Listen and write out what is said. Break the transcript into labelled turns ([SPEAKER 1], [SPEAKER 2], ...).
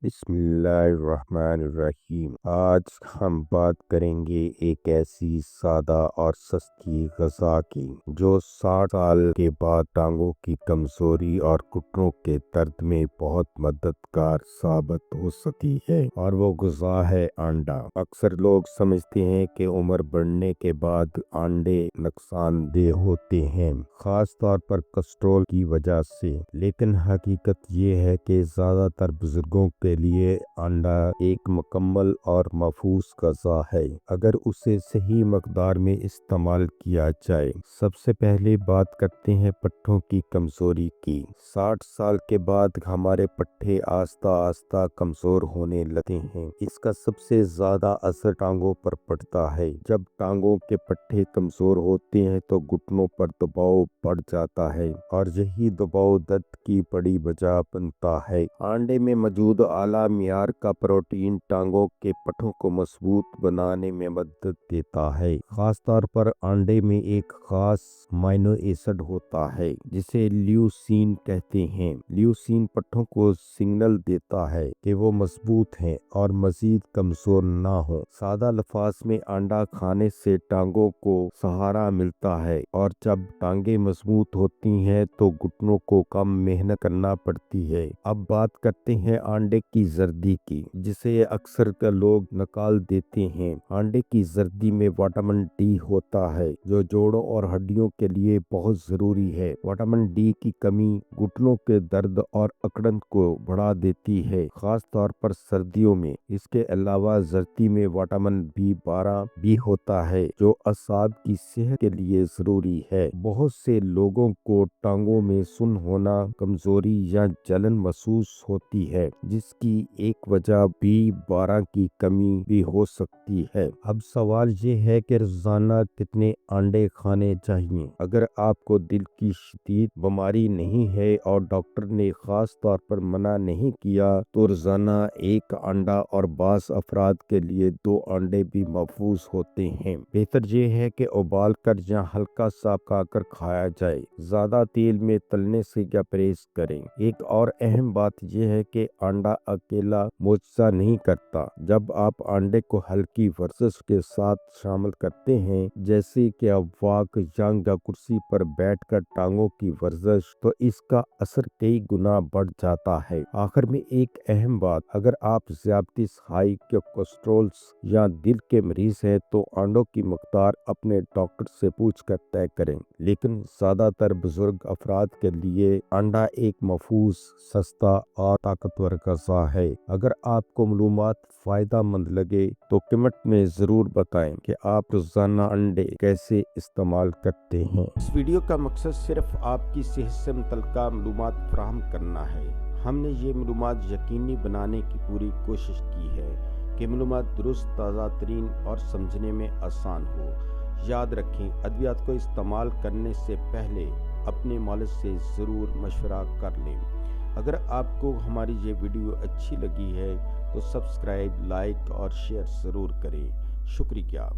[SPEAKER 1] بسم اللہ الرحمن الرحیم۔ آج ہم بات کریں گے ایک ایسی سادہ اور سستی غذا کی جو 60 سال کے بعد ٹانگوں کی کمزوری اور گھٹنوں کے درد میں بہت مددگار ثابت ہو سکتی ہے، اور وہ غذا ہے انڈا۔ اکثر لوگ سمجھتے ہیں کہ عمر بڑھنے کے بعد انڈے نقصان دہ ہوتے ہیں، خاص طور پر کولیسٹرول کی وجہ سے، لیکن حقیقت یہ ہے کہ زیادہ تر بزرگوں کے لیے انڈا ایک مکمل اور محفوظ غذا ہے اگر اسے صحیح مقدار میں استعمال کیا جائے۔ سب سے پہلے بات کرتے ہیں پٹھوں کی کمزوری کی۔ 60 سال کے بعد ہمارے پٹھے آہستہ آہستہ کمزور ہونے لگتے ہیں۔ اس کا سب سے زیادہ اثر ٹانگوں پر پڑتا ہے۔ جب ٹانگوں کے پٹھے کمزور ہوتے ہیں تو گھٹنوں پر دباؤ بڑھ جاتا ہے، اور یہی دباؤ درد کی بڑی وجہ بنتا ہے۔ انڈے میں موجود اعلیٰ معیار کا پروٹین ٹانگوں کے پٹھوں کو مضبوط بنانے میں مدد دیتا ہے۔ خاص طور پر انڈے میں ایک خاص امینو ایسڈ ہوتا ہے جسے لیوسین کہتے ہیں۔ لیوسین پٹھوں کو سگنل دیتا ہے کہ وہ مضبوط ہیں اور مزید کمزور نہ ہوں۔ سادہ الفاظ میں انڈا کھانے سے ٹانگوں کو سہارا ملتا ہے، اور جب ٹانگیں مضبوط ہوتی ہیں تو گھٹنوں کو کم محنت کرنا پڑتی ہے۔ اب بات کرتے ہیں انڈے کی زردی کی، جسے اکثر لوگ نکال دیتے ہیں۔ انڈے کی زردی میں وٹامن ڈی ہوتا ہے جو جوڑوں اور ہڈیوں کے لیے بہت ضروری ہے۔ وٹامن ڈی کی کمی گھٹنوں کے درد اور اکڑن کو بڑھا دیتی ہے، خاص طور پر سردیوں میں۔ اس کے علاوہ زردی میں وٹامن B12 بھی ہوتا ہے جو اعصاب کی صحت کے لیے ضروری ہے۔ بہت سے لوگوں کو ٹانگوں میں سن ہونا، کمزوری یا جلن محسوس ہوتی ہے، جس کی ایک وجہ B12 کی کمی بھی ہو سکتی ہے۔ اب سوال یہ ہے کہ روزانہ کتنے انڈے کھانے چاہیے؟ اگر آپ کو دل کی شدید بیماری نہیں ہے اور ڈاکٹر نے خاص طور پر منع نہیں کیا تو روزانہ ایک انڈا، اور بعض افراد کے لیے 2 انڈے بھی محفوظ ہوتے ہیں۔ بہتر یہ ہے کہ ابال کر یا ہلکا سا پکا کر کھایا جائے۔ زیادہ تیل میں تلنے سے پرہیز کریں۔ ایک اور اہم بات یہ ہے کہ انڈا اکیلا معجزہ نہیں کرتا۔ جب آپ انڈے کو ہلکی ورزش کے ساتھ شامل کرتے ہیں، جیسے کہ واک یا کرسی پر بیٹھ کر ٹانگوں کی ورزش، تو اس کا اثر کئی گنا بڑھ جاتا ہے۔ آخر میں ایک اہم بات، اگر آپ ذیابیطس، ہائی کولیسٹرول یا دل کے مریض ہیں تو انڈوں کی مقدار اپنے ڈاکٹر سے پوچھ کر طے کریں، لیکن زیادہ تر بزرگ افراد کے لیے انڈا ایک محفوظ، سستا اور طاقتور غذا ہے۔ اگر آپ کو معلومات فائدہ مند لگے تو کمنٹ میں ضرور بتائیں کہ آپ روزانہ انڈے کیسے استعمال کرتے ہیں۔
[SPEAKER 2] اس ویڈیو کا مقصد صرف آپ کی صحت سے متعلقہ معلومات فراہم کرنا ہے۔ ہم نے یہ معلومات یقینی بنانے کی پوری کوشش کی ہے کہ معلومات درست، تازہ ترین اور سمجھنے میں آسان ہو۔ یاد رکھیں، ادویات کو استعمال کرنے سے پہلے اپنے مالج سے ضرور مشورہ کر لیں۔ اگر آپ کو ہماری یہ ویڈیو اچھی لگی ہے تو سبسکرائب، لائک اور شیئر ضرور کریں۔ شکریہ۔